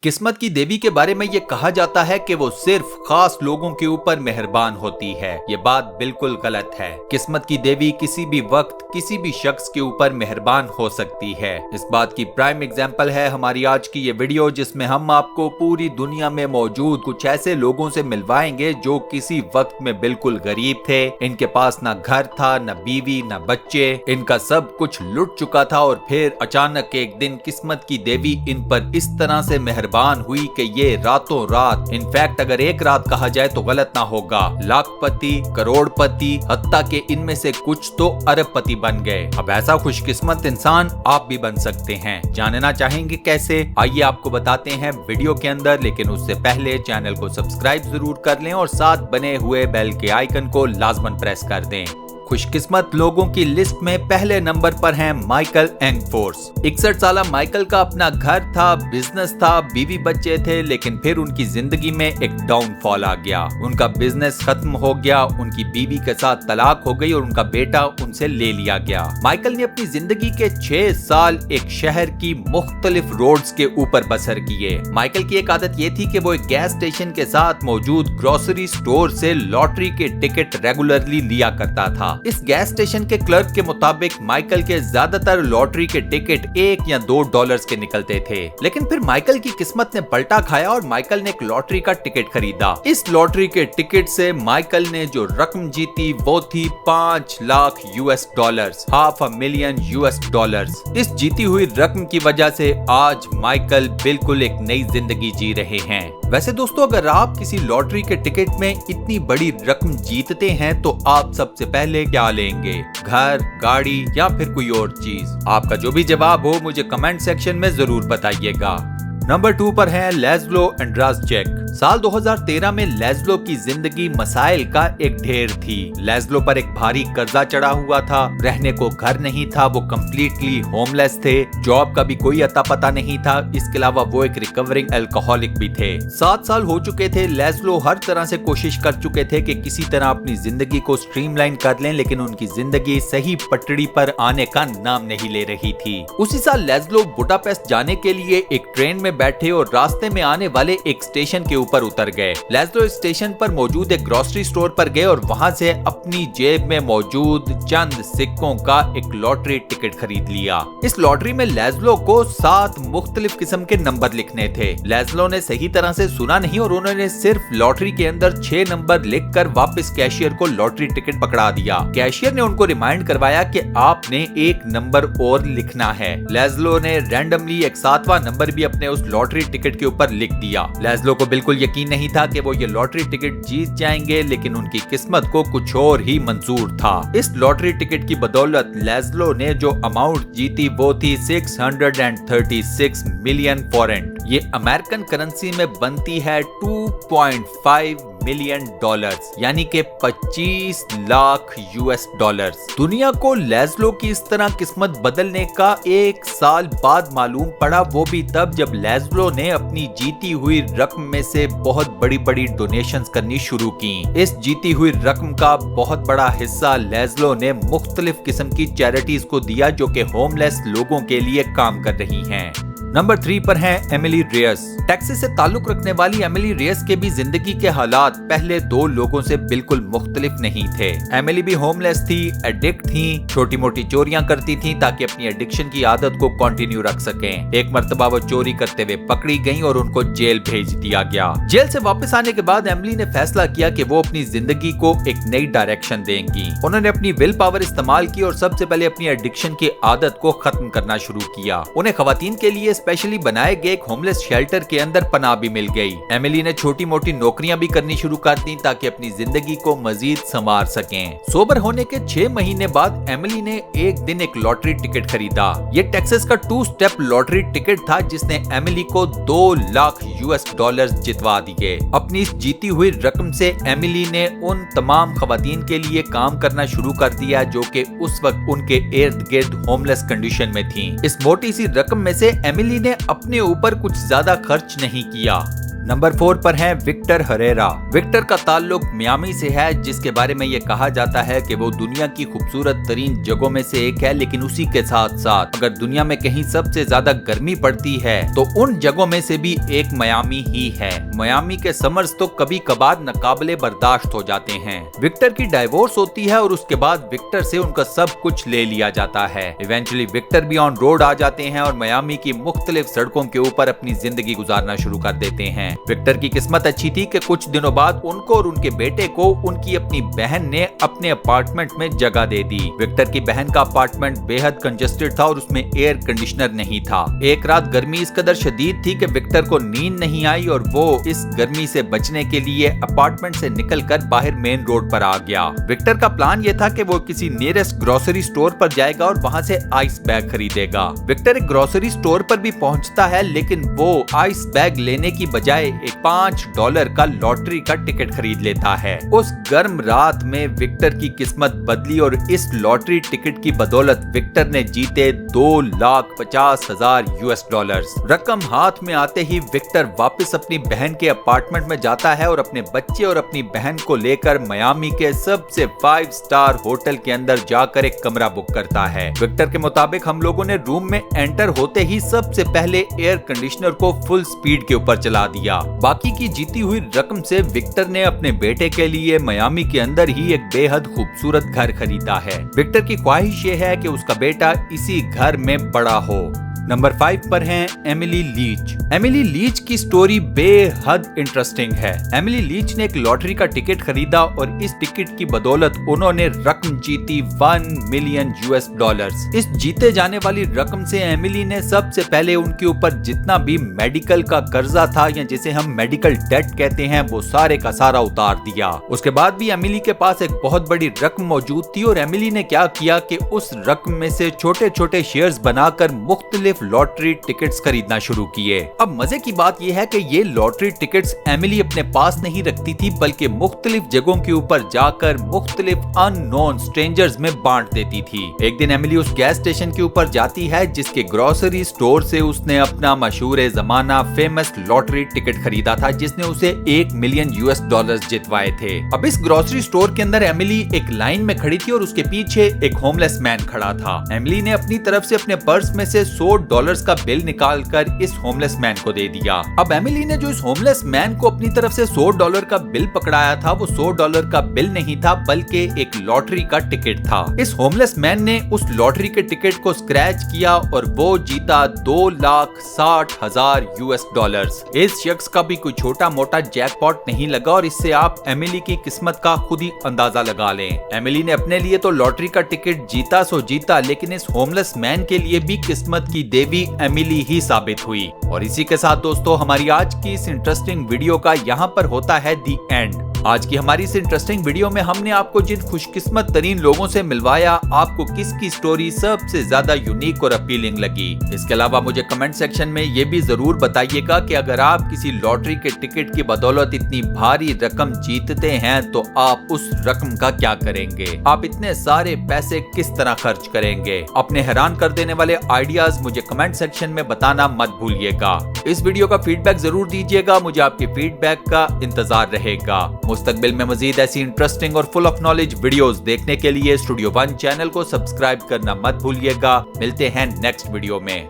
किस्मत की देवी के बारे में ये कहा जाता है कि वो सिर्फ खास लोगों के ऊपर मेहरबान होती है। ये बात बिल्कुल गलत है। किस्मत की देवी किसी भी वक्त किसी भी शख्स के ऊपर मेहरबान हो सकती है। इस बात की प्राइम एग्जांपल है हमारी आज की ये वीडियो, जिसमें हम आपको पूरी दुनिया में मौजूद कुछ ऐसे लोगों से मिलवाएंगे जो किसी वक्त में बिल्कुल गरीब थे। इनके पास ना घर था, ना बीवी, ना बच्चे, इनका सब कुछ लुट चुका था और फिर अचानक एक दिन किस्मत की देवी इन पर इस तरह से मेहरबान हुई कि ये रातों रात, इनफैक्ट अगर एक रात कहा जाए तो गलत ना होगा, लाखपति, करोड़पति, हत्ता के इनमें से कुछ तो अरबपति बन गए। अब ऐसा खुशकिस्मत इंसान आप भी बन सकते हैं। जानना चाहेंगे कैसे? आइए आपको बताते हैं वीडियो के अंदर, लेकिन उससे पहले चैनल को सब्सक्राइब जरूर कर लें और साथ बने हुए बेल के आइकन को लाजमन प्रेस कर दें। खुशकिस्मत लोगों की लिस्ट में पहले नंबर पर हैं माइकल एंगफोर्स। 61 साल माइकल का अपना घर था, बिजनेस था, बीवी बच्चे थे, लेकिन फिर उनकी जिंदगी में एक डाउनफॉल आ गया। उनका बिजनेस खत्म हो गया, उनकी बीवी के साथ तलाक हो गई और उनका बेटा उनसे ले लिया गया। माइकल ने अपनी जिंदगी के 6 साल एक शहर की मुख्तलिफ रोड्स के ऊपर बसर किए। माइकल की एक आदत ये थी कि वो एक गैस स्टेशन के साथ मौजूद ग्रोसरी स्टोर से लॉटरी के टिकट रेगुलरली लिया करता था। इस गैस स्टेशन के क्लर्क के मुताबिक माइकल के ज्यादातर लॉटरी के टिकट $1 या $2 के निकलते थे। लेकिन फिर माइकल की किस्मत ने पलटा खाया और माइकल ने एक लॉटरी का टिकट खरीदा। इस लॉटरी के टिकट से माइकल ने जो रकम जीती वो थी $5 लाख, $500,000। इस जीती हुई रकम की वजह से आज माइकल बिल्कुल एक नई जिंदगी जी रहे हैं। वैसे दोस्तों, अगर आप किसी लॉटरी के टिकट में इतनी बड़ी रकम जीतते हैं तो आप सबसे पहले क्या लेंगे? घर, गाड़ी या फिर कोई और चीज? आपका जो भी जवाब हो मुझे कमेंट सेक्शन में जरूर बताइएगा। नंबर 2 पर है लेज़लो एंड्रासचेक। साल 2013 में लेज़लो की जिंदगी मसाइल का एक ढेर थी। लेज़लो पर एक भारी कर्जा चढ़ा हुआ था, रहने को घर नहीं था, वो कम्प्लीटली होमलेस थे, जॉब का भी कोई अता पता नहीं था। इसके अलावा वो एक रिकवरिंग अल्कोहलिक भी थे। 7 साल हो चुके थे। लेज़लो हर तरह से कोशिश कर चुके थे कि किसी तरह अपनी जिंदगी को स्ट्रीमलाइन कर लें, लेकिन उनकी जिंदगी सही पटड़ी पर आने का नाम नहीं ले रही थी। उसी साल लेज़लो बुडापेस्ट जाने के लिए एक ट्रेन में बैठे और रास्ते में आने वाले एक स्टेशन के ऊपर उतर गए। लेज़लो स्टेशन पर मौजूद एक ग्रोसरी स्टोर पर गए और वहां से अपनी जेब में मौजूद चंद सिक्कों का एक लॉटरी टिकट खरीद लिया। इस लॉटरी में लेज़लो को 7 मुख्तलिफ किस्म के नंबर लिखने थे। लेज़लो ने सही तरह से सुना नहीं और उन्होंने सिर्फ लॉटरी के अंदर 6 नंबर लिखकर वापस कैशियर को लॉटरी टिकट पकड़ा दिया। कैशियर ने उनको रिमाइंड करवाया कि आपने एक नंबर और लिखना है। लेज़लो ने रैंडमली एक 7वां नंबर भी अपने उस लॉटरी टिकट के ऊपर लिख दिया। लेज़लो को बिल्कुल यकीन नहीं था कि वो ये लॉटरी टिकट जीत जाएंगे, लेकिन उनकी किस्मत को कुछ और ही मंजूर था। इस लॉटरी टिकट की बदौलत लेज़लो ने जो अमाउंट जीती वो थी 636 मिलियन फॉरेंट। ये अमेरिकन करेंसी में बनती है $2.5 मिलियन, यानी कि $25 लाख। दुनिया को लेज़लो की इस तरह किस्मत बदलने का 1 साल बाद मालूम पड़ा, वो भी तब जब लेज़लो ने अपनी जीती हुई रकम में से बहुत बड़ी बड़ी डोनेशंस करनी शुरू की। इस जीती हुई रकम का बहुत बड़ा हिस्सा लेज़लो ने मुख्तलिफ किस्म की चैरिटीज को दिया जो कि होमलेस लोगों के लिए काम कर रही हैं। नंबर 3 पर है एमिली रेयस। टेक्सास से ताल्लुक रखने वाली एमिली रेयस के भी जिंदगी के हालात पहले 2 लोगों से बिल्कुल मुख्तलिफ नहीं थे। एमिली भी होमलेस थी, एडिक्ट थी, छोटी मोटी चोरियां करती थी ताकि अपनी एडिक्शन की आदत को कंटिन्यू रख सकें। एक मर्तबा वो चोरी करते हुए पकड़ी गईं और उनको जेल भेज दिया गया। जेल से वापस आने के बाद एमिली ने फैसला किया कि वो अपनी जिंदगी को एक नई डायरेक्शन देंगी। उन्होंने अपनी विल पावर इस्तेमाल की और सबसे पहले अपनी एडिक्शन की आदत को खत्म करना शुरू किया। उन्हें खवातीन के लिए स्पेशली बनाए गए एक होमलेस शेल्टर के अंदर पनाह भी मिल गई। एमिली ने छोटी मोटी नौकरियां भी करनी शुरू कर दी ताकि अपनी जिंदगी को मजीद संवार सकें। सोबर होने के 6 महीने बाद एमिली ने एक दिन एक लॉटरी टिकट खरीदा। ये टेक्सास का 2 स्टेप लॉटरी टिकट था जिसने एमिली को $2 लाख जितवा दिए। अपनी इस जीती हुई रकम से एमिली ने उन तमाम खवातीन के लिए काम करना शुरू कर दिया जो कि उस वक्त उनके इर्द गिर्द होमलेस कंडीशन में थी। इस मोटी सी रकम में से एमिली ने अपने ऊपर कुछ ज्यादा खर्च नहीं किया। नंबर 4 पर है विक्टर हरेरा। विक्टर का ताल्लुक मियामी से है, जिसके बारे में ये कहा जाता है कि वो दुनिया की खूबसूरत तरीन जगहों में से एक है, लेकिन उसी के साथ साथ अगर दुनिया में कहीं सबसे ज्यादा गर्मी पड़ती है तो उन जगहों में से भी एक मियामी ही है। मियामी के समर्स तो कभी कभार नाकाबिले बर्दाश्त हो जाते हैं। विक्टर की डाइवोर्स होती है और उसके बाद विक्टर से उनका सब कुछ ले लिया जाता है। इवेंचुअली विक्टर भी ऑन रोड आ जाते हैं और मियामी की मुख्तलिफ सड़कों के ऊपर अपनी जिंदगी गुजारना शुरू कर देते हैं। विक्टर की किस्मत अच्छी थी कि कुछ दिनों बाद उनको और उनके बेटे को उनकी अपनी बहन ने अपने अपार्टमेंट में जगह दे दी। विक्टर की बहन का अपार्टमेंट बेहद कंजेस्टेड था और उसमें एयर कंडीशनर नहीं था। एक रात गर्मी इस कदर शदीद थी कि विक्टर को नींद नहीं आई और वो इस गर्मी से बचने के लिए अपार्टमेंट से निकलकर बाहर मेन रोड पर आ गया। विक्टर का प्लान ये था कि वो किसी नियरेस्ट ग्रोसरी स्टोर पर जाएगा और वहां से आइस बैग खरीदेगा। विक्टर एक ग्रोसरी स्टोर पर भी पहुंचता है, लेकिन वो आइस बैग लेने की बजाय एक $5 का लॉटरी का टिकट खरीद लेता है। उस गर्म रात में विक्टर की किस्मत बदली और इस लॉटरी टिकट की बदौलत विक्टर ने जीते $2,50,000। रकम हाथ में आते ही विक्टर वापस अपनी बहन के अपार्टमेंट में जाता है और अपने बच्चे और अपनी बहन को लेकर मियामी के सबसे 5 स्टार होटल के अंदर जाकर एक कमरा बुक करता है। विक्टर के मुताबिक हम लोगों ने रूम में एंटर होते ही सबसे पहले एयर कंडीशनर को फुल स्पीड के ऊपर चला दिया। बाकी की जीती हुई रकम से विक्टर ने अपने बेटे के लिए मियामी के अंदर ही एक बेहद खूबसूरत घर खरीदा है। विक्टर की ख्वाहिश ये है कि उसका बेटा इसी घर में बड़ा हो। नंबर 5 पर हैं एमिली लीच। एमिली लीच की स्टोरी बेहद इंटरेस्टिंग है। एमिली लीच ने एक लॉटरी का टिकट खरीदा और इस टिकट की बदौलत उन्होंने रकम जीती $1 मिलियन। इस जीते जाने वाली रकम से एमिली ने सबसे पहले उनके ऊपर जितना भी मेडिकल का कर्जा था या जिसे हम मेडिकल डेट कहते हैं वो सारे का सारा उतार दिया। उसके बाद भी एमिली के पास एक बहुत बड़ी रकम मौजूद थी और एमिली ने क्या किया कि उस रकम में से छोटे छोटे शेयर्स बनाकर मुख्तलिफ लॉटरी टिकट्स खरीदना शुरू किए। अब मजे की बात यह है कि ये लॉटरी टिकट्स एमिली अपने पास नहीं रखती थी, बल्कि मुख्तलिफ जगहों के ऊपर जाकर मुख्तलिफ अननोन स्ट्रेंजर्स में बांट देती थी। एक दिन एमिली उस गैस स्टेशन के ऊपर जाती है जिसके ग्रोसरी स्टोर से उसने अपना मशहूर जमाना फेमस लॉटरी टिकट खरीदा था, जिसने उसे $1 मिलियन जितवाए थे। अब इस ग्रोसरी स्टोर के अंदर एमिली एक लाइन में खड़ी थी और उसके पीछे एक होमलेस मैन खड़ा था। एमिली ने अपनी तरफ से अपने पर्स में से $100 का बिल निकालकर इस होमलेस मैन को दे दिया। अब एमिली ने जो इस होमलेस मैन को अपनी तरफ से $100 का बिल पकड़ाया था वो $100 का बिल नहीं था, बल्कि एक लॉटरी का टिकट था। इस होमलेस मैन ने उस लॉटरी के टिकट को स्क्रैच किया और वो जीता $2,60,000। इस शख्स का भी कोई छोटा मोटा जैकपॉट नहीं लगा और इससे आप एमिली की किस्मत का खुद ही अंदाजा लगा लें। एमिली ने अपने लिए तो लॉटरी का टिकट जीता सो जीता, लेकिन इस होमलेस मैन के लिए भी किस्मत की देवी एमिली ही साबित हुई। और इसी के साथ दोस्तों हमारी आज की इस इंटरेस्टिंग वीडियो का यहाँ पर होता है दी एंड। आज की हमारी इस इंटरेस्टिंग वीडियो में हमने आपको जिन खुशकिस्मत तरीन लोगों से मिलवाया, आपको किसकी स्टोरी सबसे ज्यादा यूनिक और अपीलिंग लगी। इसके अलावा मुझे कमेंट सेक्शन में ये भी जरूर बताइएगा कि अगर आप किसी लॉटरी के टिकट की बदौलत इतनी भारी रकम जीतते हैं तो आप उस रकम का क्या करेंगे, आप इतने सारे पैसे किस तरह खर्च करेंगे। अपने हैरान कर देने वाले आइडियाज मुझे कमेंट सेक्शन में बताना मत भूलिएगा। इस वीडियो का फीडबैक जरूर दीजिएगा, मुझे आपके फीडबैक का इंतजार रहेगा। मुस्तकबिल में मजीद ऐसी इंटरेस्टिंग और फुल ऑफ नॉलेज वीडियोस देखने के लिए स्टूडियो 1 चैनल को सब्सक्राइब करना मत भूलिएगा। मिलते हैं नेक्स्ट वीडियो में।